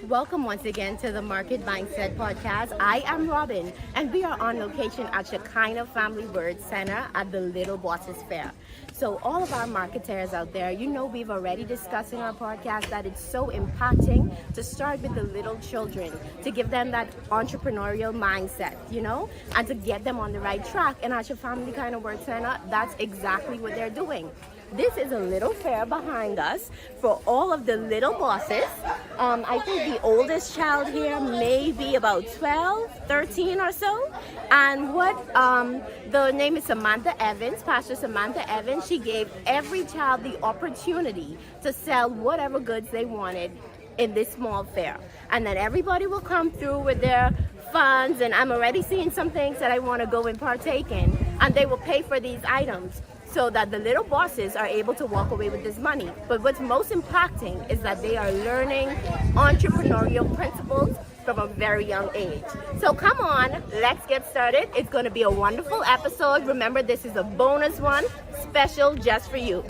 Welcome once again to the Market Mindset Podcast. I am Robin, and we are on location at Shekinah Family Word Center at the Little Bosses Fair. So all of our marketers out there, you know we've already discussed in our podcast that it's so impacting to start with the little children, to give them that entrepreneurial mindset, and to get them on the right track. And at your Family Kind of Word Center, that's exactly what they're doing. This is a little fair behind us for all of the little bosses. I think the oldest child here may be about 12, 13 or so. And the name is Samantha Evans, Pastor Samantha Evans. She gave every child the opportunity to sell whatever goods they wanted in this small fair. And then everybody will come through with their funds, and I'm already seeing some things that I want to go and partake in, and they will pay for these items, so that the little bosses are able to walk away with this money. But what's most impacting is that they are learning entrepreneurial principles from a very young age. So come on, let's get started. It's going to be a wonderful episode. Remember, this is a bonus one, special just for you.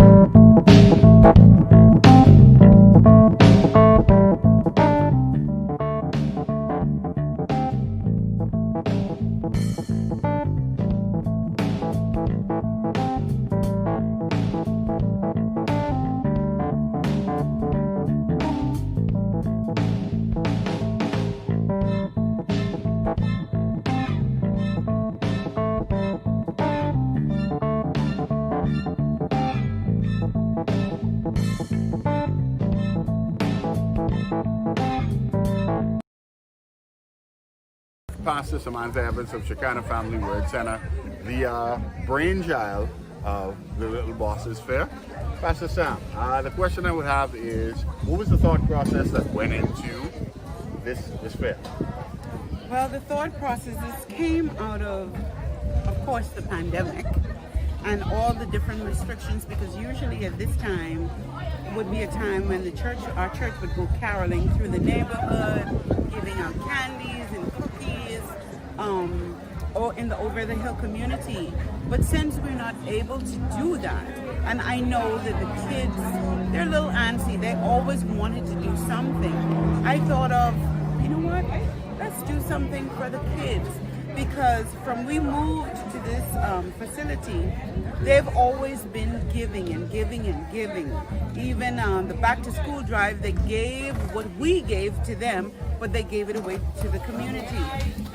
Pastor Samantha Evans of Shekinah Family Word Center, the brainchild of the Little Bosses Fair. Pastor Sam, the question I would have is, what was the thought process that went into this fair? Well, the thought processes came out of course, the pandemic and all the different restrictions, because usually at this time would be a time when our church would go caroling through the neighborhood, giving out candies and cookies, or in the over the hill community. But since we're not able to do that, and I know that the kids, they're a little antsy, they always wanted to do something. I thought of, you know what, let's do something for the kids. Because from we moved to this facility, they've always been giving and giving and giving. Even the back to school drive, they gave what we gave to them, but they gave it away to the community.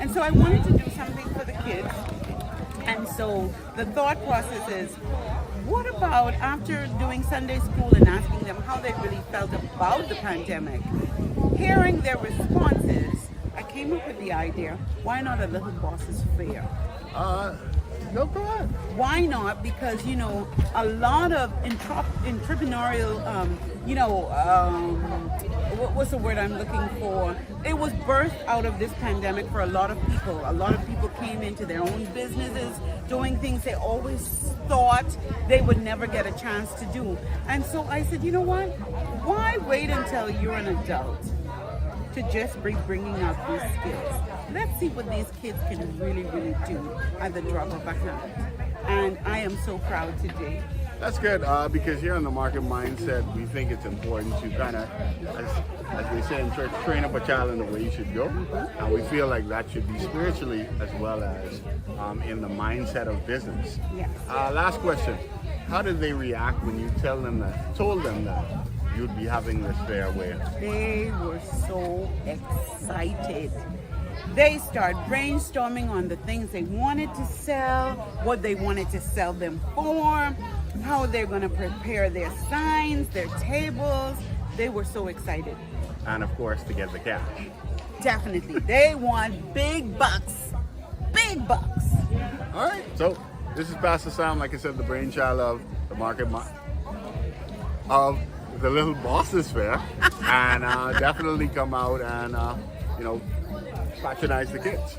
And so I wanted to do something for the kids. And so the thought process is, what about after doing Sunday school and asking them how they really felt about the pandemic, hearing their responses, I came up with the idea, why not a Little Bosses Fair? No, go ahead. Why not? Because, a lot of entrepreneurial, what's the word I'm looking for? It was birthed out of this pandemic for a lot of people. A lot of people came into their own businesses, doing things they always thought they would never get a chance to do. And so I said, you know what? Why wait until you're an adult to just be bringing out these skills? Let's see what these kids can really, really do at the drop of a hat. And I am so proud today. That's good, because here on the Market Mindset, we think it's important to kind of, as they say in church, train up a child in the way he should go. And we feel like that should be spiritually as well as in the mindset of business. Yes. Last question. How did they react when you told them that you'd be having this fair where? They were so excited. They started brainstorming on the things they wanted to sell, what they wanted to sell them for, how they're going to prepare their signs, their tables. They were so excited. And of course, to get the cash. Definitely. They want big bucks. Big bucks. All right. So this is Pastor Sam, like I said, the brainchild of the of the Little Bosses Fair. And definitely come out and, patronize the kids.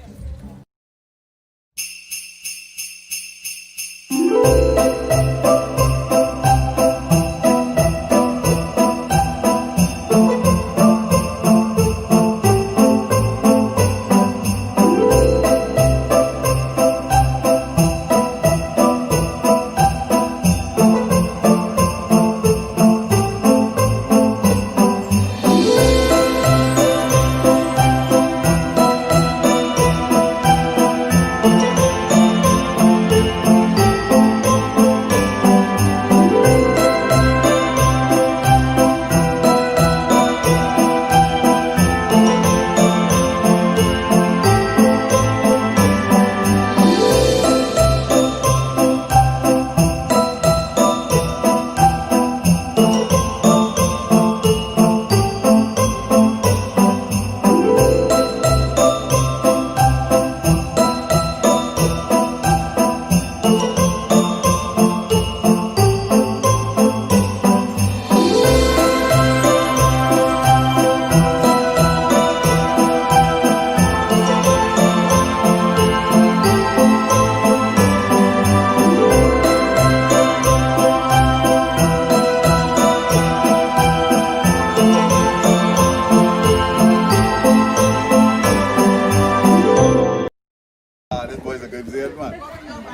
this boy's a good salesman.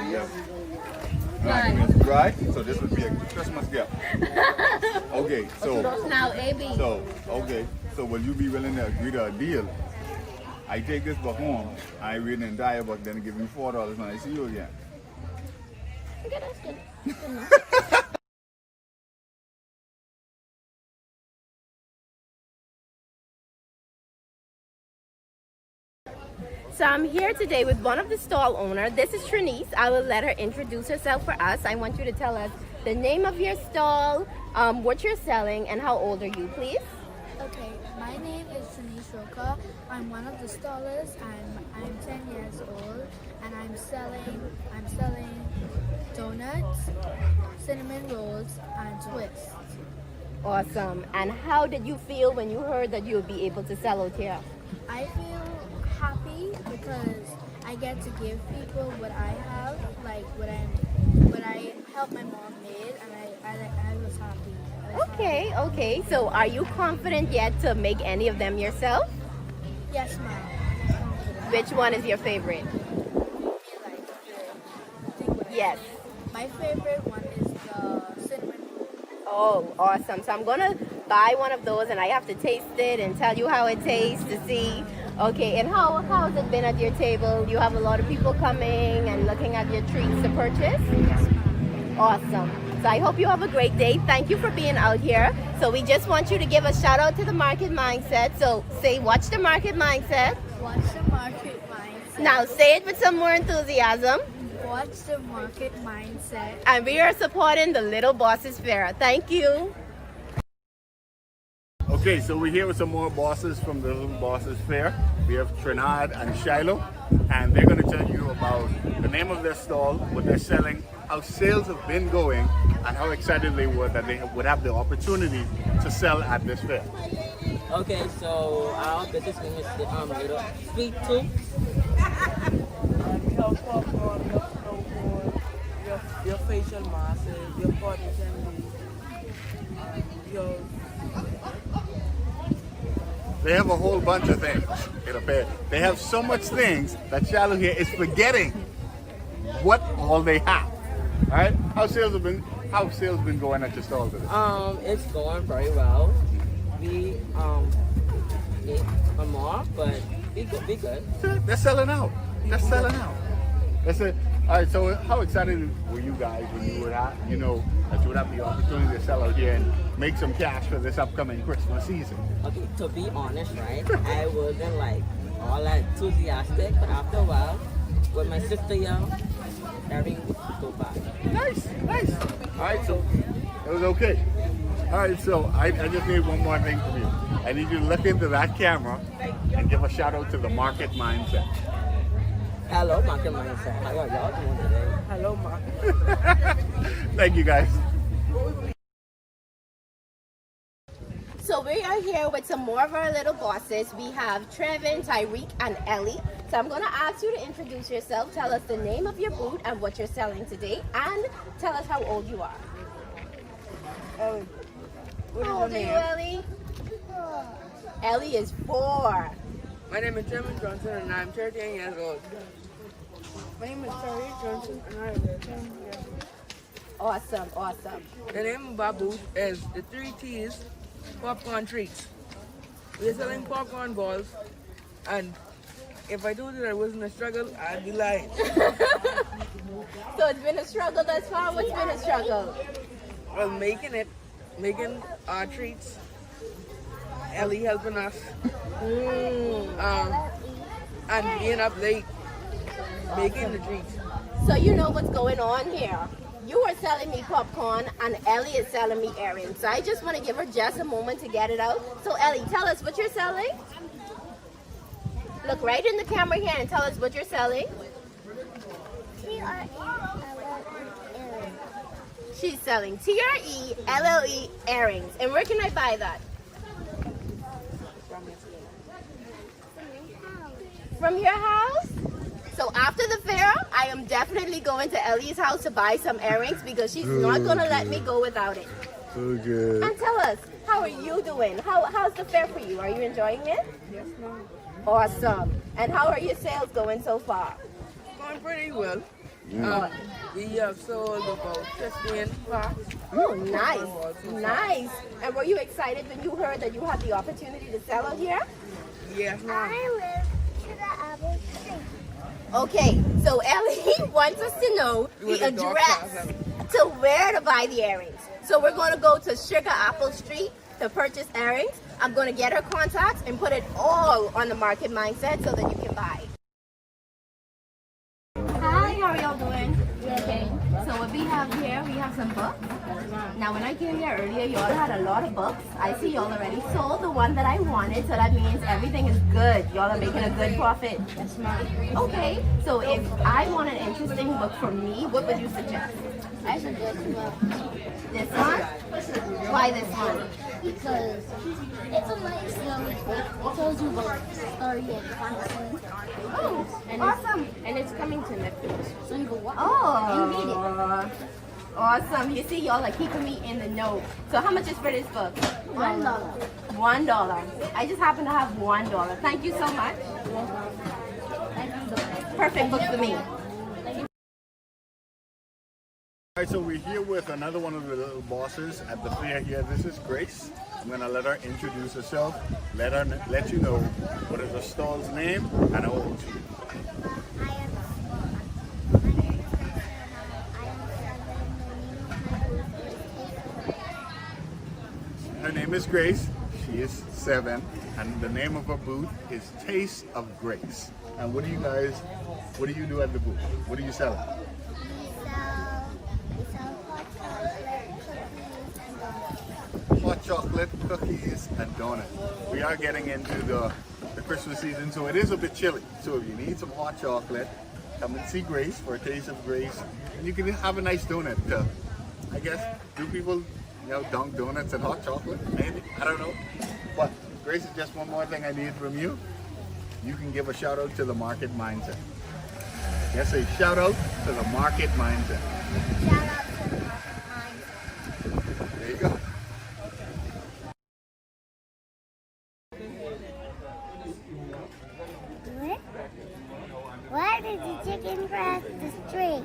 Yes. It's dry, so this would be a Christmas gift. Okay, so Now, AB. so will you be willing to agree to a deal? I take this back home, I read the entire book, then give you $4 when I see you again. Okay, that's good. So I'm here today with one of the stall owners. This is Trinice. I will let her introduce herself for us. I want you to tell us the name of your stall, what you're selling, and how old are you, please? Okay, my name is Trinice Roca. I'm one of the stallers. I'm 10 years old, and I'm selling donuts, cinnamon rolls, and twists. Awesome. And how did you feel when you heard that you would be able to sell out here? I feel happy because I get to give people what I have, like what I helped my mom made, and I was happy. Okay. So are you confident yet to make any of them yourself? Yes, ma'am. Which one is your favorite? Yes. My favorite one is the cinnamon roll. Oh, awesome. So I'm going to buy one of those and I have to taste it and tell you how it tastes to see. Okay, and how has it been at your table? You have a lot of people coming and looking at your treats to purchase? Yes, ma'am. Awesome. So I hope you have a great day. Thank you for being out here. So we just want you to give a shout out to the Market Mindset. So say, watch the Market Mindset. Watch the market mindset. Now say it with some more enthusiasm. Watch the market mindset. And we are supporting the Little Bosses Fair. Thank you. Okay, so we're here with some more bosses from the Little Bosses Fair. We have Trinad and Shiloh, and they're going to tell you about the name of their stall, what they're selling, how sales have been going, and how excited they were that they would have the opportunity to sell at this fair. Okay, so our business name is Little Sweet Tooth. Your popcorn, your snowboard, your facial masses, your body candy, your... They have a whole bunch of things in a fair. They have so much things that Shiloh here is forgetting what all they have. All right, how's sales been going at your stall today? It's going very well. We need some more, but be good. They're selling out. That's it. All right. So, how excited were you guys when you would have, that you would have the opportunity to sell out here and make some cash for this upcoming Christmas season? Okay, to be honest, right, I wasn't like all that enthusiastic, but after a while, with my sister young, everything would go by. Nice. All right. So, it was okay. All right. So, I just need one more thing from you. I need you to look into that camera and give a shout out to the Market Mindset. Hello, Market Mindset. How are y'all doing today? Hello, market. Thank you, guys. So we are here with some more of our little bosses. We have Trevin, Tyreek, and Ellie. So I'm going to ask you to introduce yourself. Tell us the name of your booth and what you're selling today. And tell us how old you are. Ellie. What is How your old are you, name? Ellie? Ellie is 4. My name is Jeremy Johnson and I'm 13 years old. My name is Terry Johnson and I am 10 years old. Awesome. The name of our booth is the 3 T's Popcorn Treats. We're selling popcorn balls, and if I told you that it wasn't a struggle, I'd be lying. So it's been a struggle thus far. What's been a struggle? Well, making our treats, Ellie helping us, and being up late making the treats. So you know what's going on here. You are selling me popcorn and Ellie is selling me earrings. So I just want to give her just a moment to get it out. So Ellie, tell us what you're selling. Look right in the camera here and tell us what you're selling. She's selling TRELLE earrings. And where can I buy that? From your house? So after the fair, I am definitely going to Ellie's house to buy some earrings because she's not going to let me go without it. Okay. And tell us, how are you doing? How's the fair for you? Are you enjoying it? Yes, ma'am. Awesome. And how are your sales going so far? going pretty well. We have sold about 15 packs. Oh, nice. And were you excited when you heard that you had the opportunity to sell out here? Yes, ma'am. I live to the apple tree. Okay, so Ellie wants us to know With the the dog address house. to where to buy the earrings. So we're going to go to Sugar Apple Street to purchase earrings. I'm going to get her contacts and put it all on the Market Mindset so that you can buy. Hi, how are y'all doing? Okay, so what we have here, we have some books. Now when I came here earlier, y'all had a lot of books. I see y'all already sold the one that I wanted, so that means everything is good. Y'all are making a good profit. That's mine. Okay, so if I want an interesting book for me, what would you suggest? I suggest This one? Why this one? because it's a nice young book. It tells you about story and fantasy. Oh, awesome. And it's coming to Netflix. So you go watch Oh, and read it. awesome. You see, y'all are keeping me in the know. So how much is for this book? $1. $1. I just happen to have $1. Thank you so much. Perfect book for me. All right, so we're here with another one of the little bosses at the fair here. This is Grace. I'm gonna let her introduce herself. Let you know what is the stall's name and how old she is. Her name is Grace. She is 7, and the name of her booth is Taste of Grace. And what do you do at the booth? What do you sell? We sell Hot chocolate, cookies, and donuts. We are getting into the Christmas season, so it is a bit chilly. So if you need some hot chocolate, come and see Grace for a Taste of Grace. And you can have a nice donut. I guess, do people dunk donuts and hot chocolate? Maybe, I don't know. But Grace, is just one more thing I need from you. You can give a shout out to the Market Mindset. Yes, a shout out to the Market Mindset. Shout out to the Mindset. There you go. Why did the chicken cross the street?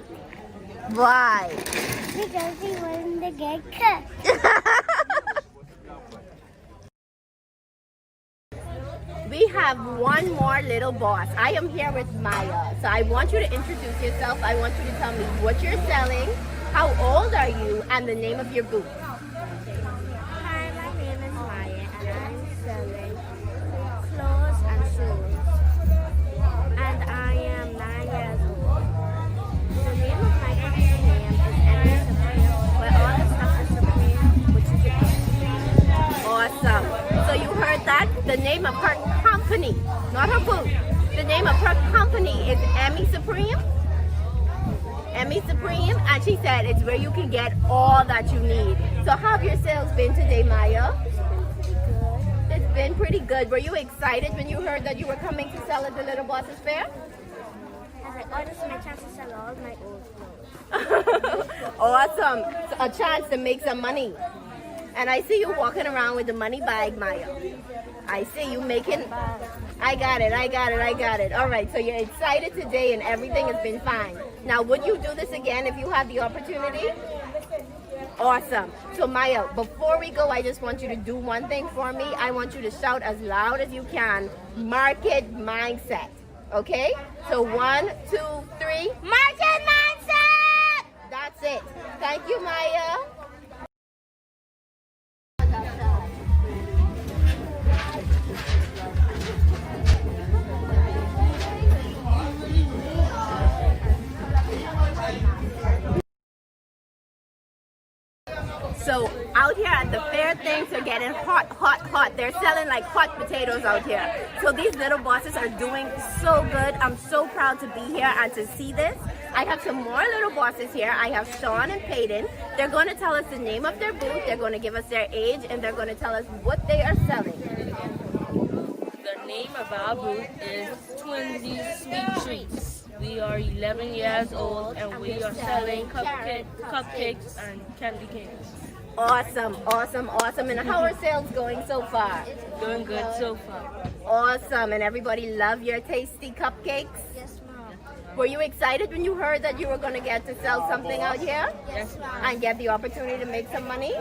Why? Because he wanted to get cooked. We have one more little boss. I am here with Maya. So I want you to introduce yourself. I want you to tell me what you're selling, how old are you, and the name of your booth. Hi, my name is Maya, and I'm selling clothes and shoes. And I am 9 years old. The name of my company name is Emmy Supreme, but all the stuff is Supreme, which is a Awesome. So you heard that? The name of her company, not her booth. The name of her company is Emmy Supreme. Emmy Supreme, and she said it's where you can get all that you need. So how have your sales been today, Maya? It's been pretty good. Were you excited when you heard that you were coming to sell at the Little Bosses Fair? Oh, this is my chance to sell all my old clothes. Awesome. So a chance to make some money. And I see you walking around with the money bag, Maya. I see you making... I got it. All right, so you're excited today and everything has been fine. Now, would you do this again if you had the opportunity? Awesome. So Maya, before we go, I just want you to do one thing for me. I want you to shout as loud as you can, Market Mindset. Okay? So 1, 2, 3, Market Mindset! That's it. Thank you, Maya. So out here at the fair, things are getting hot. They're selling like hot potatoes out here. So these little bosses are doing so good. I'm so proud to be here and to see this. I have some more little bosses here. I have Sean and Peyton. They're going to tell us the name of their booth. They're going to give us their age, and they're going to tell us what they are selling. The name of our booth is Twinsies Sweet Treats. We are 11 years old and we are selling cupcakes and candy canes. Awesome. And how are sales going so far? Doing good so far. Awesome. And everybody love your tasty cupcakes? Yes, Mom. Were you excited when you heard that you were going to get to sell something out here? Yes, ma'am. And get the opportunity to make some money?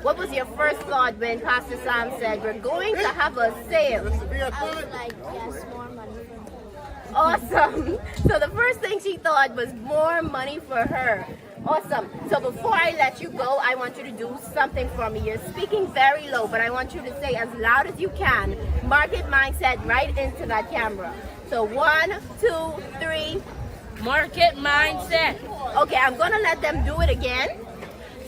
What was your first thought when Pastor Sam said, we're going to have a sale? I was like, yes, more money for me. Awesome. So the first thing she thought was more money for her. Awesome. So before I let you go, I want you to do something for me. You're speaking very low, but I want you to say as loud as you can, market mindset right into that camera. So 1, 2, 3. Market mindset. Okay, I'm gonna let them do it again.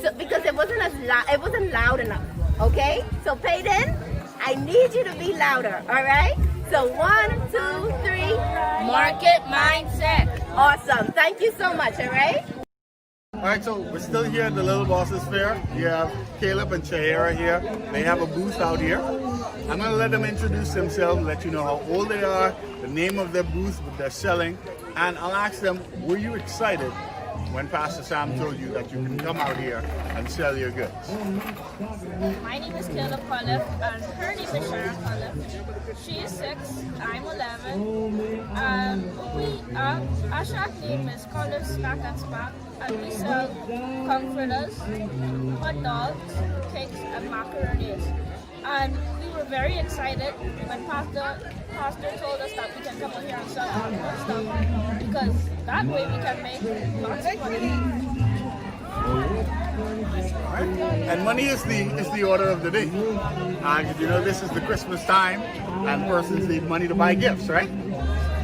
So because it wasn't loud enough. Okay? So Peyton, I need you to be louder, all right? So 1, 2, 3. Market mindset. Awesome. Thank you so much, all right? All right, so we're still here at the Little Bosses Fair. You have Caleb and Shahira here. They have a booth out here. I'm going to let them introduce themselves, let you know how old they are, the name of their booth, what they're selling, and I'll ask them, were you excited when Pastor Sam told you that you can come out here and sell your goods? My name is Caleb Collip, and her name is Sharon Collip. She is 6, I'm 11. Our shop name is Collip Snack and Spark, and we sell comforters, hot dogs, cakes, and macaronis. And we were very excited when Pastor told us that we can come out here and sell our stuff, because that way we can make lots of money. And money is the order of the day. You know, this is the Christmas time, and persons need money to buy gifts, right?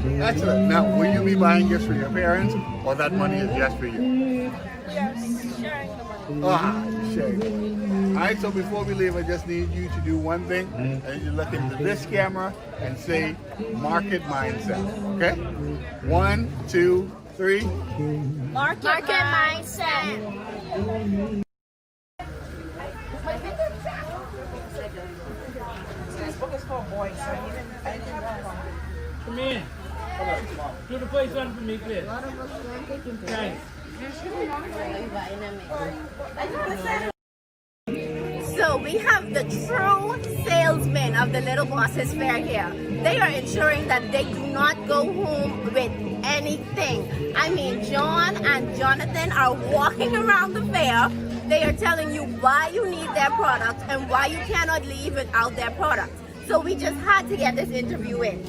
Excellent. Now, will you be buying gifts for your parents, or that money is just for you? We are sharing the money. Ah, sharing. All right, so before we leave, I just need you to do one thing, and you look into this camera and say, market mindset, okay? 1, 2, 3. Market mindset. This book is for boys, so I didn't know. Come in. Do the first one for me, please. Thanks. So we have the true salesmen of the Little Bosses Fair here. They are ensuring that they do not go home with anything. I mean, John and Jonathan are walking around the fair. They are telling you why you need their product and why you cannot leave without their product. So we just had to get this interview in.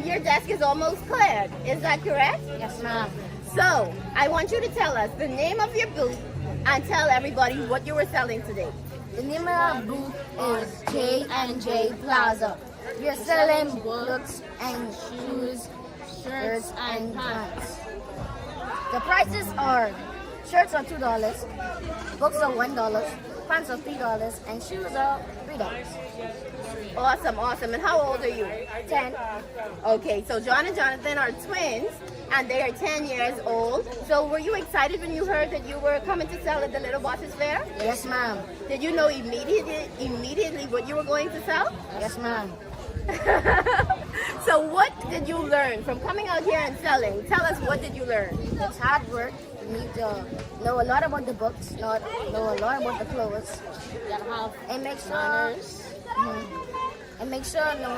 Your desk is almost cleared. Is that correct? Yes, ma'am. So I want you to tell us the name of your booth and tell everybody what you were selling today. The name of our booth is J&J Plaza. We are selling books and shoes, shirts and pants. The prices are: shirts are $2, books are $1, pants are $3, and shoes are $3. Awesome, awesome. And how old are you? 10. Okay, so John and Jonathan are twins, and they are 10 years old. So were you excited when you heard that you were coming to sell at the Little Bosses Fair? Yes, ma'am. Did you know immediately what you were going to sell? Yes, ma'am. So what did you learn from coming out here and selling? Tell us, what did you learn? It's hard work. You need to know a lot about the books, know a lot about the clothes. You gotta have and make sure and make sure no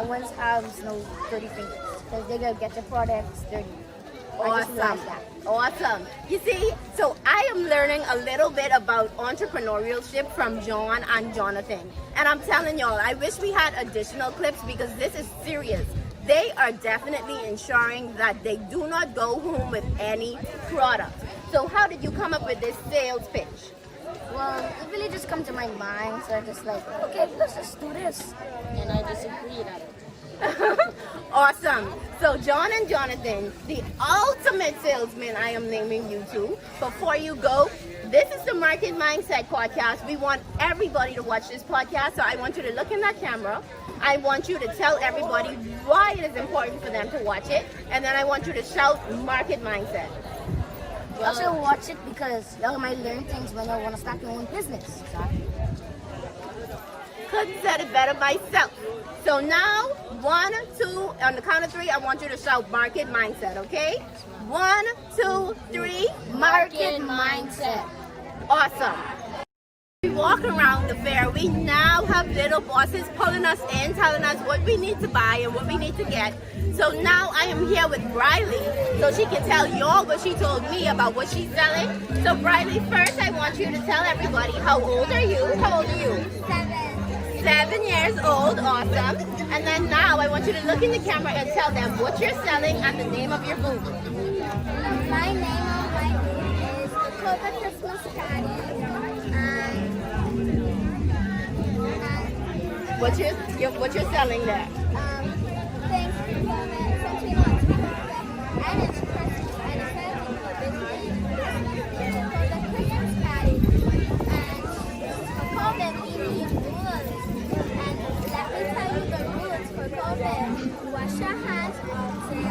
one has no dirty fingers, because they're gonna get the products dirty. I just realized that. Awesome. You see, so I am learning a little bit about entrepreneurship from John and Jonathan. And I'm telling y'all, I wish we had additional clips, because this is serious. They are definitely ensuring that they do not go home with any product. So how did you come up with this sales pitch? Well, it really just come to my mind, so I just like, okay, let's just do this. And I just agreed on it. Awesome. So John and Jonathan, the ultimate salesmen, I am naming you two. Before you go, this is the Market Mindset podcast. We want everybody to watch this podcast. So I want you to look in that camera. I want you to tell everybody why it is important for them to watch it. And then I want you to shout Market Mindset. Also watch it because y'all might learn things when you want to start your own business. Couldn't said it better myself. So now, 1, 2, on the count of 3, I want you to shout Market Mindset, okay? 1, 2, 3. Market Mindset. Awesome. We walk around the fair. We now have little bosses pulling us in, telling us what we need to buy and what we need to get. So now I am here with Briley, so she can tell y'all what she told me about what she's selling. So Briley, first I want you to tell everybody, how old are you? How old are you? 7. 7 years old, awesome. And then now I want you to look in the camera and tell them what you're selling and the name of your booth. My name on my booth is the COVID Christmas Caddy. What you're selling there? Things for COVID, since we want to be COVID, and it's Christmas, and it's everything for the Christmas Caddy. And for COVID, we need rules. And let me tell you the rules for COVID. Wash your hands often.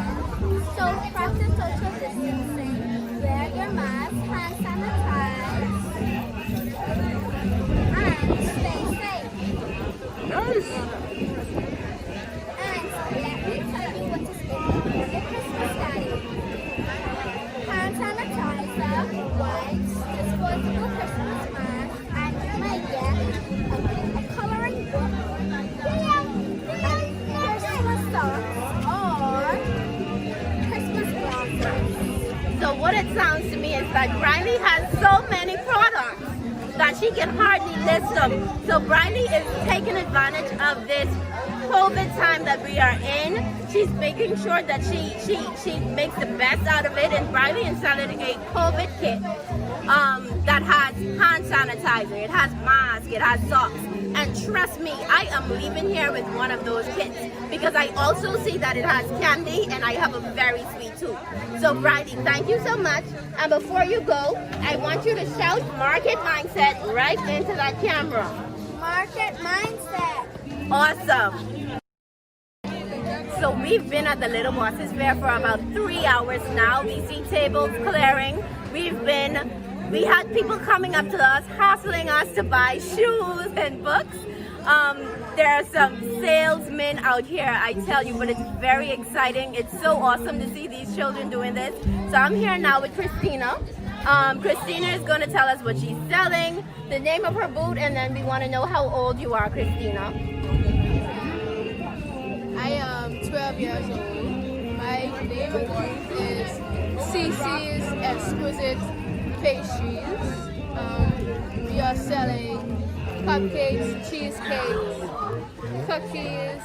So practice social distancing. Wear your mask, hand sanitize, and stay safe. Nice. And let me tell you what is in the Christmas Caddy. Hand sanitizer, wipes, disposable Christmas mask, and you might get a coloring book, Christmas socks, or Christmas glasses. So what it sounds to me is that Briley has so many products that she can hardly list them. So Briley is taking advantage of this COVID time that we are in. She's making sure that she makes the best out of it, and Briley is selling a COVID kit that has hand sanitizer, it has mask, it has socks. And trust me, I am leaving here with one of those kits because I also see that it has candy and I have a very sweet tooth. So Briley, thank you so much. And before you go, I want you to shout Market Mindset right into that camera. Market Mindset. Awesome. So we've been at the Little Bosses Fair for about 3 hours now. We see tables clearing. We had people coming up to us, hassling us to buy shoes and books. There are some salesmen out here, I tell you, but it's very exciting. It's so awesome to see these children doing this. So I'm here now with Christina. Christina is going to tell us what she's selling, the name of her booth, and then we want to know how old you are, Christina. I am 12 years old. My name of booth is CC's Exquisite Pastries. We are selling cupcakes, cheesecakes, cookies,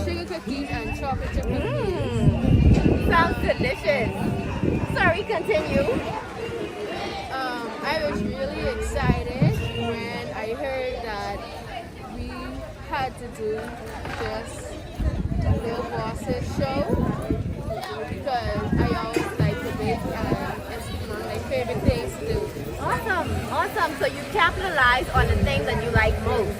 sugar cookies, and chocolate chip cookies. Sounds delicious. Sorry, continue. I was really excited when I heard that we had to do this Little Bosses show because I always like to bake and it's one of my favorite things to do. Awesome. So you capitalize on the things that you like most.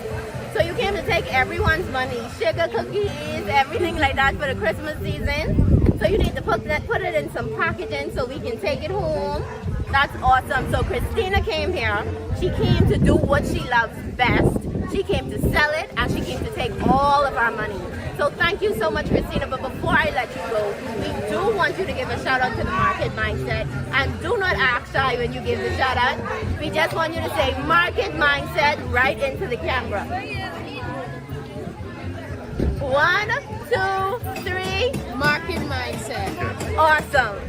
So you came to take everyone's money, sugar cookies, everything like that for the Christmas season. So you need to put it in some packaging so we can take it home. That's awesome. So Christina came here. She came to do what she loves best. She came to sell it and she came to take all of our money. So thank you so much, Christina. But before I let you go, we do want you to give a shout out to the Market Mindset. And do not act shy when you give the shout out. We just want you to say Market Mindset right into the camera. 1, 2, 3. Market Mindset. Awesome.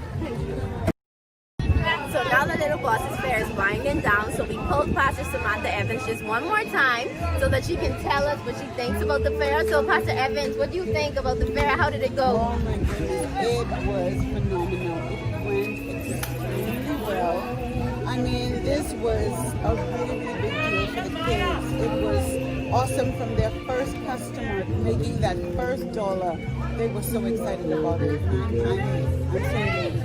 So now the Little Bosses Fair is winding down, so we pulled Pastor Samantha Evans just one more time so that she can tell us what she thinks about the fair. So Pastor Evans, what do you think about the fair? How did it go? Oh my goodness, it was phenomenal. It went extremely well. I mean, this was a really, really big deal for the kids. It was awesome from their first customer making that first dollar. They were so excited about it. I'm so elated.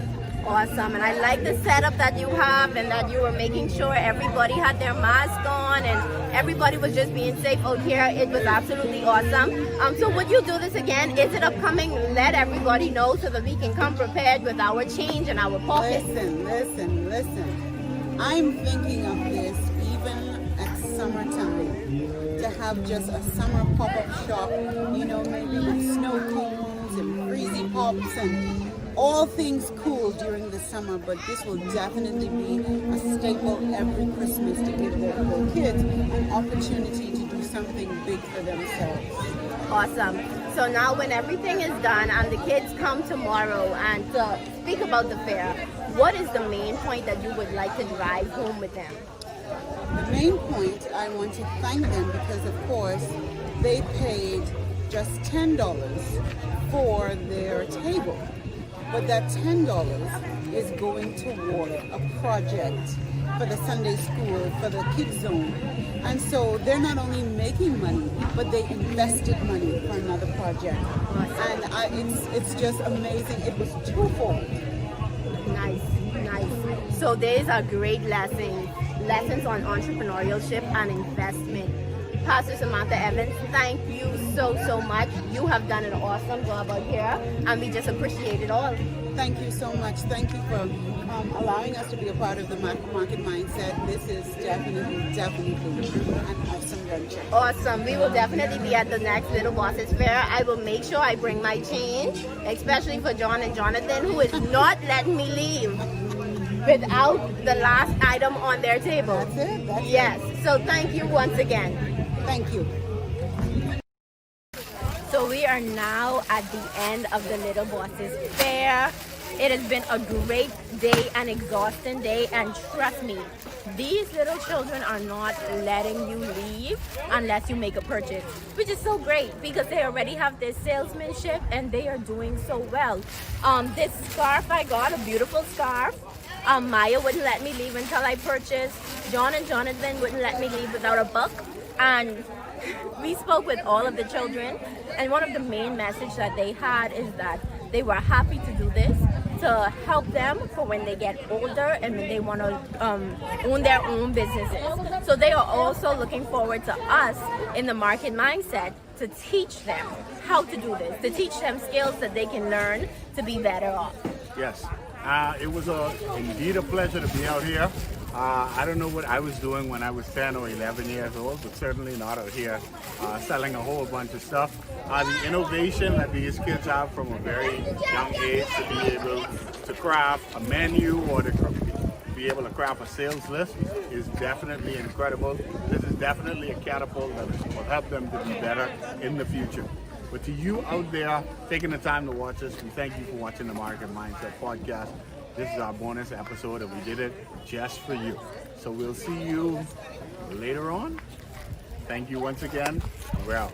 Awesome, and I like the setup that you have and that you were making sure everybody had their mask on and everybody was just being safe out here. It was absolutely awesome. So would you do this again? Is it upcoming? Let everybody know so that we can come prepared with our change and our pockets. Listen. I'm thinking of this even at summertime to have just a summer pop-up shop, you know, maybe with snow cones and freezy pops and all things cool during the summer, but this will definitely be a staple every Christmas to give the kids an opportunity to do something big for themselves. Awesome. So now when everything is done and the kids come tomorrow and speak about the fair, what is the main point that you would like to drive home with them? The main point, I want to thank them because, of course, they paid just $10 for their table. But that $10 is going toward a project for the Sunday school, for the kids zone. And so they're not only making money, but they invested money for another project. And it's just amazing. It was twofold. Nice. So these are great lessons on entrepreneurship and investment. Pastor Samantha Evans, thank you so much. You have done an awesome job out here, and we just appreciate it all. Thank you so much. Thank you for allowing us to be a part of the market mindset. This is definitely an awesome venture. Awesome. We will definitely be at the next Little Bosses Fair. I will make sure I bring my change, especially for John and Jonathan, who is not letting me leave without the last item on their table. That's it. Yes. So thank you once again. Thank you. So we are now at the end of the Little Bosses Fair. It has been a great day, an exhausting day, and trust me, these little children are not letting you leave unless you make a purchase, which is so great because they already have their salesmanship and they are doing so well. This scarf I got, a beautiful scarf. Maya wouldn't let me leave until I purchased. John and Jonathan wouldn't let me leave without a book. And we spoke with all of the children, and one of the main messages that they had is that they were happy to do this to help them for when they get older and when they want to own their own businesses. So they are also looking forward to us in the market mindset to teach them how to do this, to teach them skills that they can learn to be better off. Yes, it was indeed a pleasure to be out here. I don't know what I was doing when I was 10 or 11 years old, but certainly not out here selling a whole bunch of stuff. The innovation that these kids have from a very young age to be able to craft a menu or to be able to craft a sales list is definitely incredible. This is definitely a catapult that will help them to be better in the future. But to you out there taking the time to watch us, we thank you for watching the Market Mindset Podcast. This is our bonus episode and we did it just for you. So we'll see you later on. Thank you once again. We're out.